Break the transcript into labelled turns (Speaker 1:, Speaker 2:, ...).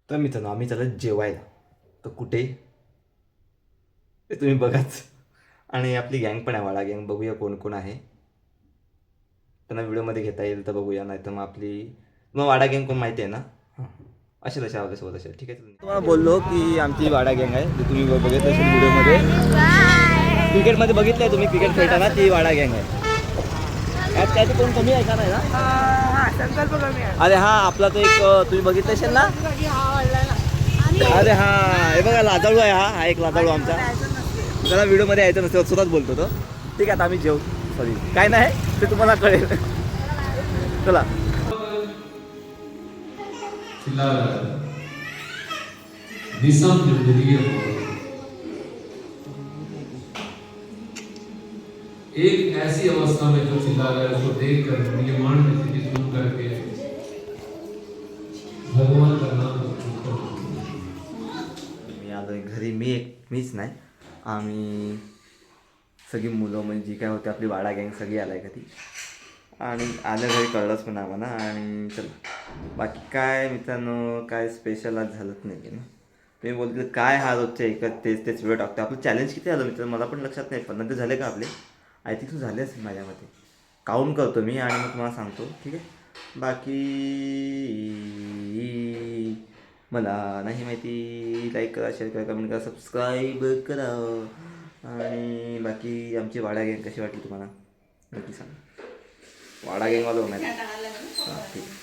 Speaker 1: तर मित्रांनो आम्ही चालत जेवायला. तर कुठे ते तुम्ही बघाच. आणि आपली गँग पण आहे, वाडा गँग. बघूया कोण कोण आहे, त्यांना व्हिडिओमध्ये घेता येईल तर बघूया, नाही तर मग आपली मग वाडा गँग कोण माहिती आहे ना. हां, असेल असेल आपल्यासोबत असेल. ठीक आहे, तुम्हाला बोललो की आमची वाडा गँग आहे, ती तुम्ही बघितलं असेल व्हिडिओमध्ये. क्रिकेटमध्ये बघितलं आहे तुम्ही, क्रिकेट खेळताना ती वाडा गँग आहे. यात काय ते कोण कमी आहे का नाही ना.
Speaker 2: संकल्प कमी आहे.
Speaker 1: अरे हा आपला तो एक तुम्ही बघितलं असेल ना. अरे हा, हे बघा लाजाळू आहे. हा एक लाजाळू आमचा. त्याला व्हिडिओमध्ये यायचं नसतं, स्वतःच बोलतो तो. ठीक आहे, आता आम्ही जेव. सॉरी, काय नाही ते तुम्हाला कळेल. चला.
Speaker 3: एक ऐसी अवस्था में जो चिल्ला रहा है उसको देख कर निर्माण की स्थिति सुन करके भगवान का नाम
Speaker 1: मी आलोय घरी. मीच नाही, आम्ही सगळी मुलं म्हणजे जी काय होती आपली वाडा गँग सगळी आलाय कधी. आणि आल्या घरी कळलंच पण आम्हाला. आणि चला बाकी काय मित्रांनो, काय स्पेशल आज झालंच नाही ना. तुम्ही बोलतील काय हा रोजच्या एकच तेच व्हिडिओ टाकतो. आपलं चॅलेंज किती झालं मित्रांनो मला पण लक्षात नाही, पण नंतर झाले का आपले. आय थिंक तू झाले असेल माझ्या मते. काउंट करतो मी आणि मग तुम्हाला सांगतो. ठीक आहे, बाकी मला नाही माहिती. लाईक करा, शेअर करा, कमेंट करा, सबस्क्राईब करा. आणि बाकी आमची वाडा गँग कशी वाटली तुम्हाला नक्की सांगा. वाडा गँगवाला होणार. हां ठीक आहे.